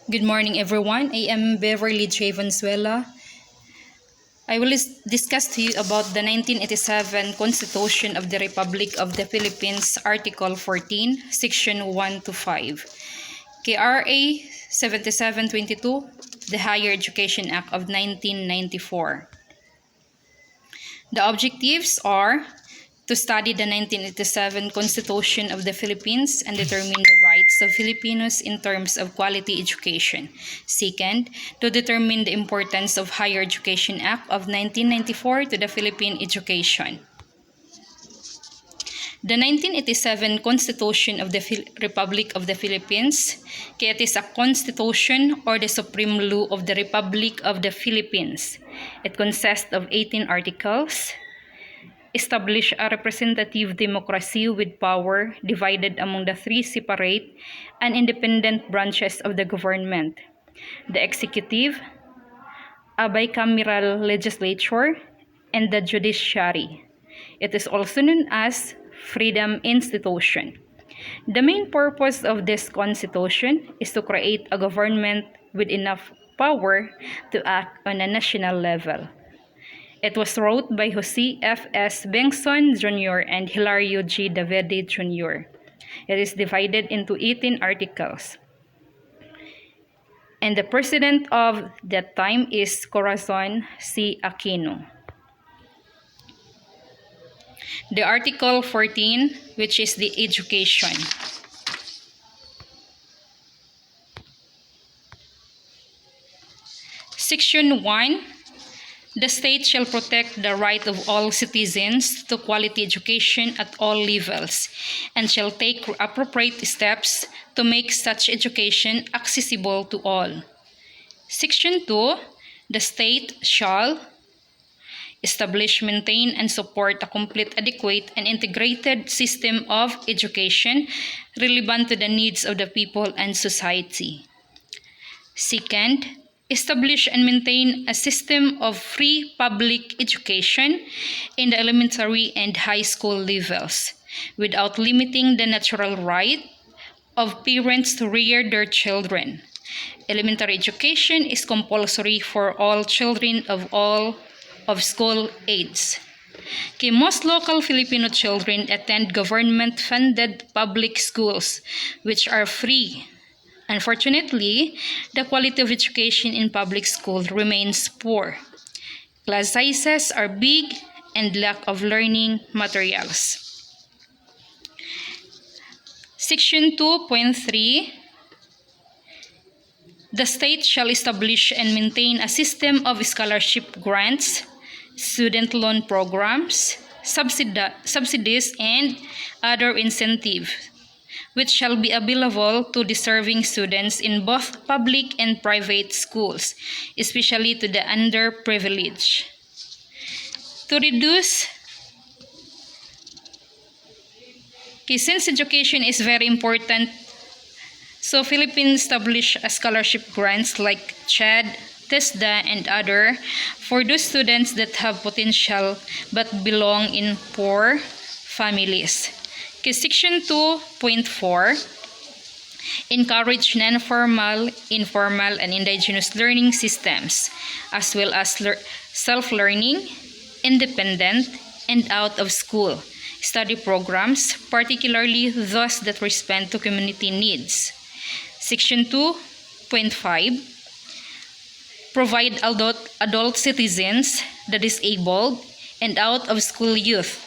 Good morning, everyone. I am Beverly J. Valenzuela. I will discuss to you about the 1987 Constitution of the Republic of the Philippines, Article 14, Section 1 to 5. KRA 7722, the Higher Education Act of 1994. The objectives are to study the 1987 Constitution of the Philippines and determine the rights of Filipinos in terms of quality education. Second, to determine the importance of Higher Education Act of 1994 to the Philippine education. The 1987 Constitution of the Republic of the Philippines, kaya it is a constitution or the supreme law of the Republic of the Philippines. It consists of 18 articles, establish a representative democracy with power divided among the three separate and independent branches of the government: the executive, a bicameral legislature, and the judiciary. It is also known as Freedom Institution. The main purpose of this constitution is to create a government with enough power to act on a national level. It was wrote by Jose F. S. Bengson Jr. and Hilario G. Davide Jr. It is divided into 18 articles. And the president of that time is Corazon C. Aquino. The Article 14, which is the education. Section 1. The state shall protect the right of all citizens to quality education at all levels and shall take appropriate steps to make such education accessible to all. Section 2. The state shall establish, maintain, and support a complete, adequate, and integrated system of education relevant to the needs of the people and society. Second, establish and maintain a system of free public education in the elementary and high school levels without limiting the natural right of parents to rear their children. Elementary education is compulsory for all children of school age. Most local Filipino children attend government-funded public schools, which are free. Unfortunately, the quality of education in public schools remains poor. Class sizes are big and lack of learning materials. Section 2.3. The state shall establish and maintain a system of scholarship grants, student loan programs, subsidies, and other incentives, which shall be available to deserving students in both public and private schools, especially to the underprivileged. To reduce, since education is very important, so Philippines established a scholarship grants like CHED, TESDA, and other for those students that have potential but belong in poor families. Section 2.4, encourage non-formal, informal, and indigenous learning systems, as well as self-learning, independent, and out-of-school study programs, particularly those that respond to community needs. Section 2.5, provide adult citizens, the disabled, and out-of-school youth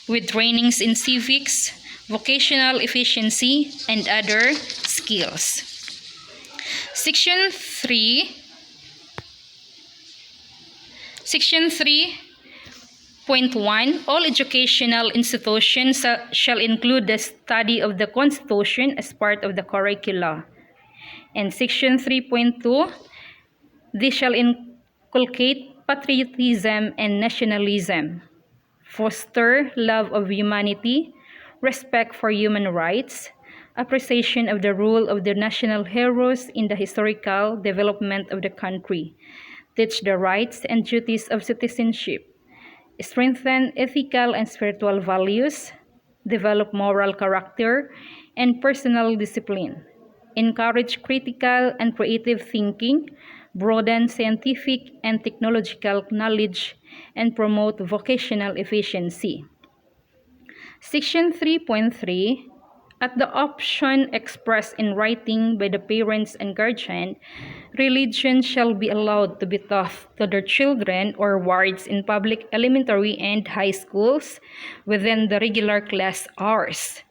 with trainings in civics, vocational efficiency, and other skills. Section 3.1, all educational institutions shall include the study of the Constitution as part of the curricula. And Section 3.2, they shall inculcate patriotism and nationalism, foster love of humanity, respect for human rights, appreciation of the role of the national heroes in the historical development of the country, teach the rights and duties of citizenship, strengthen ethical and spiritual values, develop moral character and personal discipline, encourage critical and creative thinking, broaden scientific and technological knowledge, and promote vocational efficiency. Section 3.3, at the option expressed in writing by the parents and guardian, religion shall be allowed to be taught to their children or wards in public elementary and high schools within the regular class hours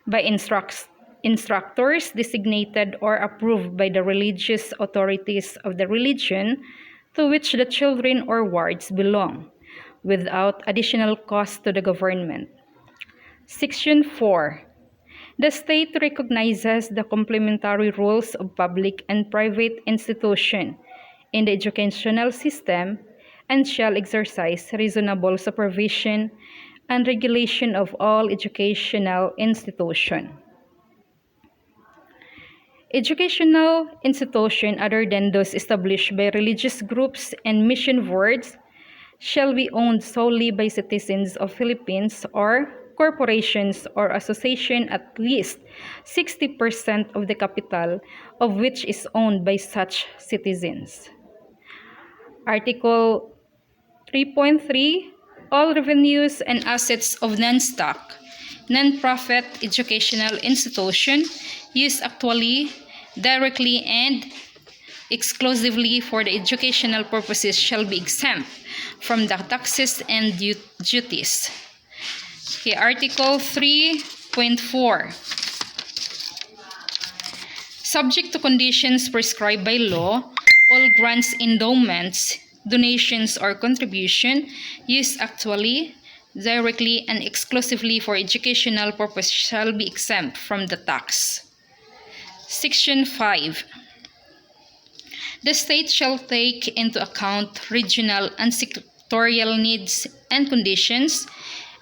by instructors designated or approved by the religious authorities of the religion to which the children or wards belong, without additional cost to the government. Section 4. The state recognizes the complementary roles of public and private institutions in the educational system and shall exercise reasonable supervision and regulation of all educational institutions. Educational institutions other than those established by religious groups and mission boards shall be owned solely by citizens of Philippines or corporations or association at least 60% of the capital of which is owned by such citizens. Article 3.3, all revenues and assets of non-stock, non-profit educational institution used actually, directly, and exclusively for the educational purposes shall be exempt from the taxes and duties. Okay, Article 3.4. Subject to conditions prescribed by law, all grants, endowments, donations, or contribution used actually, directly, and exclusively for educational purpose shall be exempt from the tax. Section 5. The state shall take into account regional and sectorial needs and conditions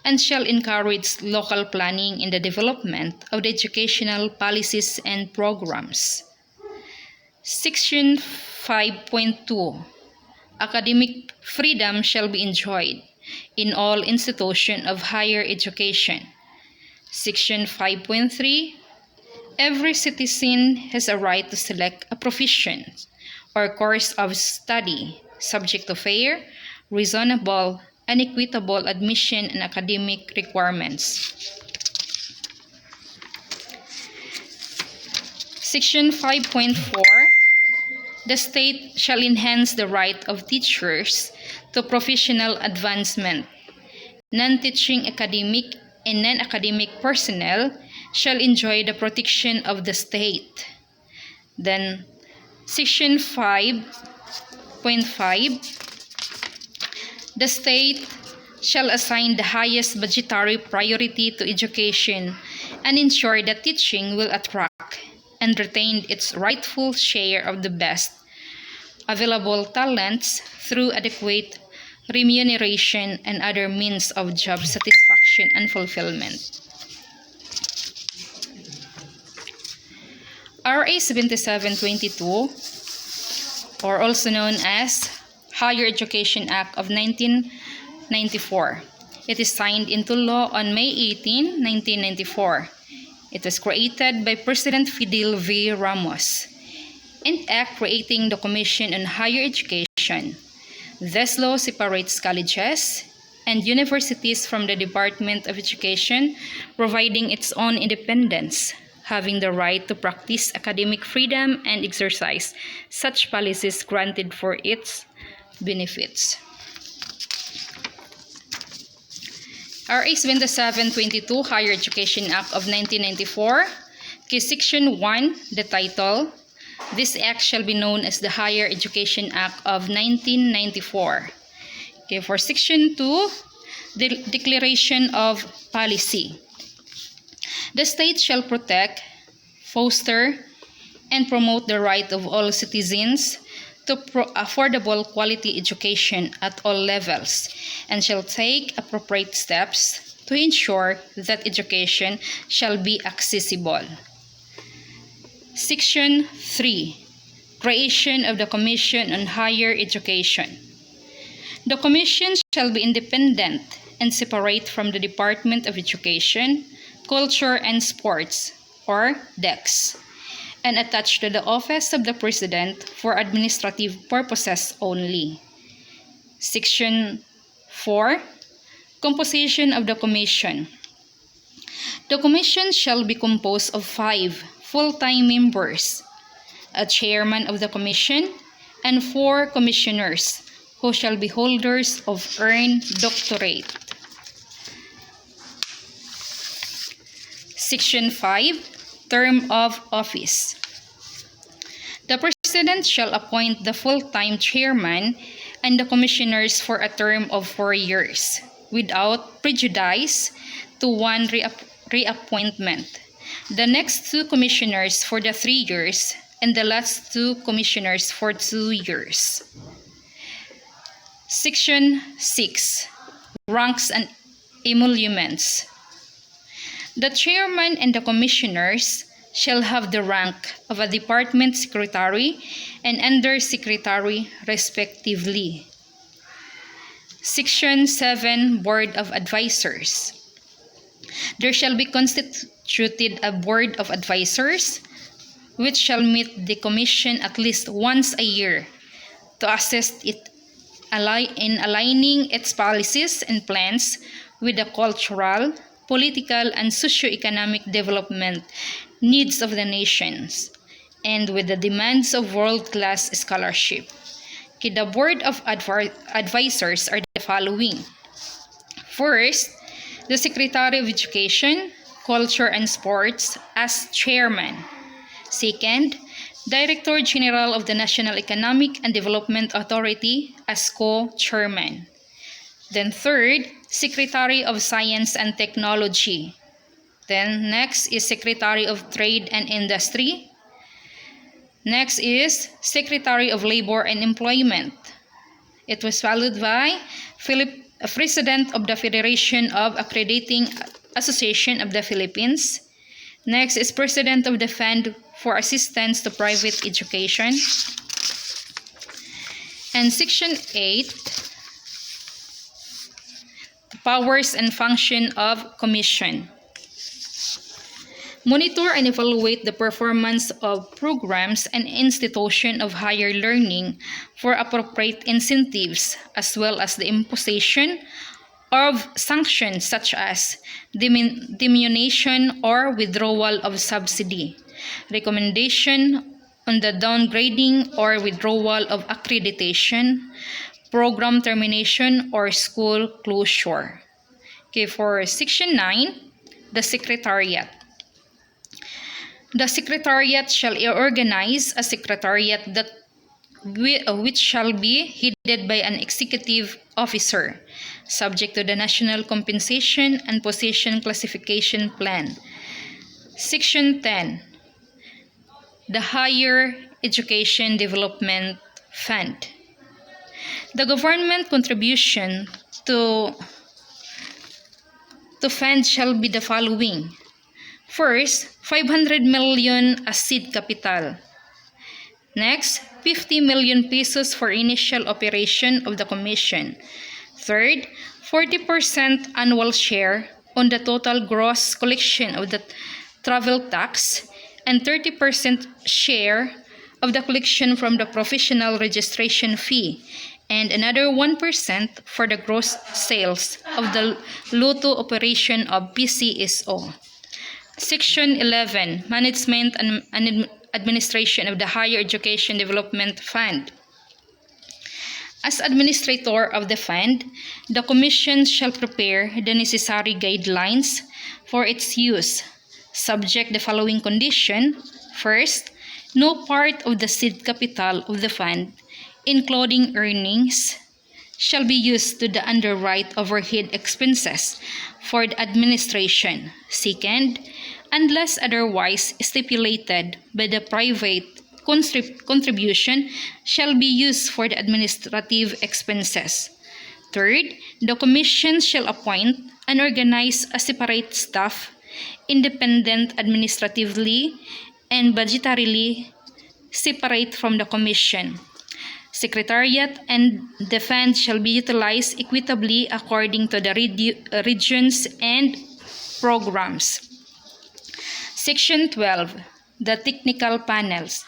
and shall encourage local planning in the development of the educational policies and programs. Section 5.2. Academic freedom shall be enjoyed in all institutions of higher education. Section 5.3. Every citizen has a right to select a profession or course of study subject to fair, reasonable, and equitable admission and academic requirements. Section 5.4. The state shall enhance the right of teachers to professional advancement. Non-teaching academic and non-academic personnel shall enjoy the protection of the state. Then, Section 5.5. The state shall assign the highest budgetary priority to education and ensure that teaching will attract and retain its rightful share of the best available talents through adequate remuneration and other means of job satisfaction and fulfillment. RA 7722, or also known as Higher Education Act of 1994. It is signed into law on May 18, 1994. It was created by President Fidel V. Ramos, an act creating the Commission on Higher Education. This law separates colleges and universities from the Department of Education, providing its own independence, having the right to practice academic freedom and exercise such policies granted for its benefits. RA 7722, Higher Education Act of 1994, Section 1, the title. This act shall be known as the Higher Education Act of 1994. Okay, for Section 2, the Declaration of Policy. The state shall protect, foster, and promote the right of all citizens to affordable quality education at all levels, and shall take appropriate steps to ensure that education shall be accessible. Section 3. Creation of the Commission on Higher Education. The Commission shall be independent and separate from the Department of Education, Culture and Sports, or DEX, and attached to the office of the President for administrative purposes only. Section 4. Composition of the Commission. The Commission shall be composed of 5 full-time members, a chairman of the Commission, and 4 commissioners who shall be holders of earned doctorate. Section 5. Term of office. The President shall appoint the full-time chairman and the commissioners for a term of 4 years, without prejudice to one reappointment. The next 2 commissioners for the 3 years, and the last 2 commissioners for 2 years. Section 6. Ranks and emoluments. The chairman and the commissioners shall have the rank of a department secretary and under-secretary respectively. Section 7. Board of Advisors. There shall be constituted a Board of Advisors, which shall meet the Commission at least once a year to assist it in aligning its policies and plans with the cultural, political, and socio-economic development needs of the nations, and with the demands of world-class scholarship. The Board of Advisors are the following. First, the Secretary of Education, Culture, and Sports as chairman. Second, Director General of the National Economic and Development Authority as co-chairman. Then third, Secretary of Science and Technology. Then next is Secretary of Trade and Industry. Next is Secretary of Labor and Employment. It was followed by President of the Federation of Accrediting Association of the Philippines. Next is President of the Fund for Assistance to Private Education. And Section 8, Powers and Function of Commission. Monitor and evaluate the performance of programs and institutions of higher learning for appropriate incentives, as well as the imposition of sanctions such as diminution or withdrawal of subsidy, recommendation on the downgrading or withdrawal of accreditation, program termination, or school closure. Okay, for Section 9, the Secretariat. The Secretariat shall organize a Secretariat that which shall be headed by an executive officer, subject to the National Compensation and Position Classification Plan. Section 10. The Higher Education Development Fund. The government contribution to fund shall be the following. First, 500 million as seed capital. Next, 50 million pesos for initial operation of the commission. Third, 40% annual share on the total gross collection of the travel tax and 30% share of the collection from the professional registration fee, and another 1% for the gross sales of the Lotto operation of PCSO. Section 11. Management and Administration of the Higher Education Development Fund. As administrator of the fund, the Commission shall prepare the necessary guidelines for its use, subject the following condition. First, no part of the seed capital of the fund, including earnings, shall be used to underwrite overhead expenses for the administration. Second, unless otherwise stipulated by the private contribution, shall be used for the administrative expenses. Third, the Commission shall appoint and organize a separate staff, independent administratively and budgetarily separate from the Commission. Secretariat and the fund shall be utilized equitably according to the regions and programs. Section 12. the technical panels.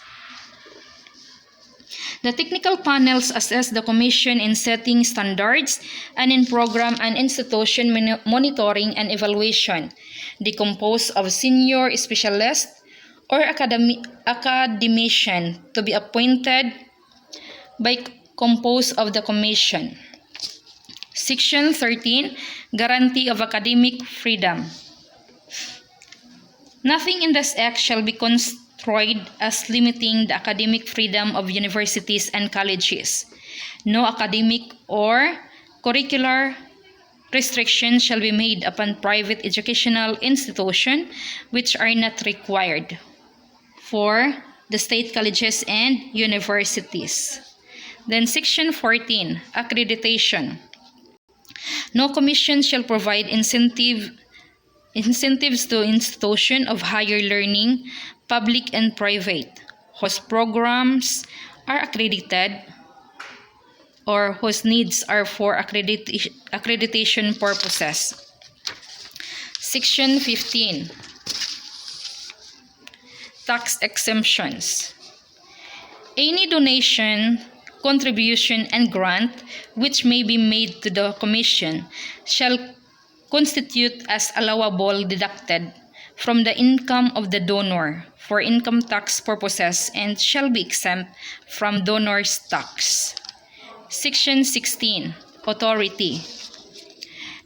The technical panels assess the Commission in setting standards and in program and institution monitoring and evaluation. They compose of senior specialists or academician to be appointed by composed of the Commission. Section 13, Guarantee of Academic Freedom. Nothing in this Act shall be construed as limiting the academic freedom of universities and colleges. No academic or curricular restrictions shall be made upon private educational institutions which are not required for the state colleges and universities. Then Section 14, Accreditation. No commission shall provide incentives to institutions of higher learning, public and private, whose programs are accredited or whose needs are for accreditation purposes. Section 15, Tax Exemptions. Any donation, contribution, and grant which may be made to the Commission shall constitute as allowable deducted from the income of the donor for income tax purposes and shall be exempt from donor's tax. Section 16, Authority.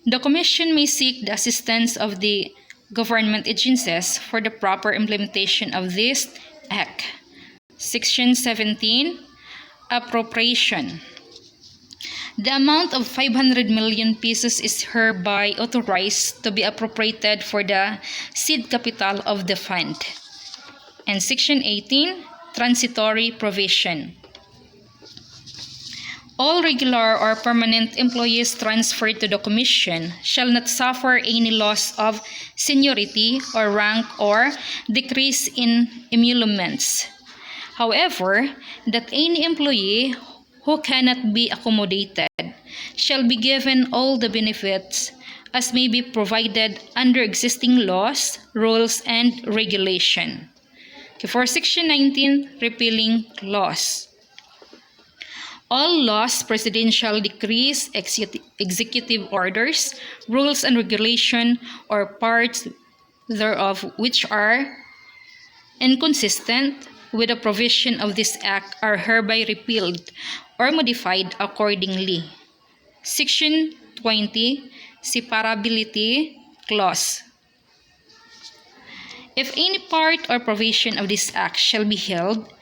The Commission may seek the assistance of the government agencies for the proper implementation of this Act. Section 17, Appropriation. The amount of 500 million pesos is hereby authorized to be appropriated for the seed capital of the fund. And Section 18, Transitory Provision. All regular or permanent employees transferred to the Commission shall not suffer any loss of seniority or rank or decrease in emoluments. However, that any employee who cannot be accommodated shall be given all the benefits as may be provided under existing laws, rules, and regulation. For Section 19, Repealing Laws. All laws, presidential decrees, executive orders, rules and regulation, or parts thereof which are inconsistent with the provision of this Act are hereby repealed or modified accordingly. Section 20, Separability Clause. If any part or provision of this Act shall be held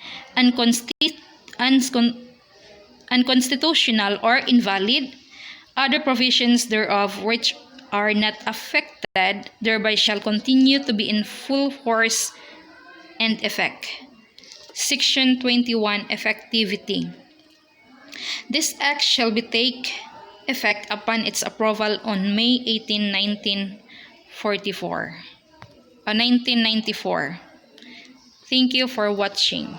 unconstitutional or invalid, other provisions thereof which are not affected thereby shall continue to be in full force and effect. Section 21, Effectivity. This Act shall be take effect upon its approval on May 18, 1994. Thank you for watching.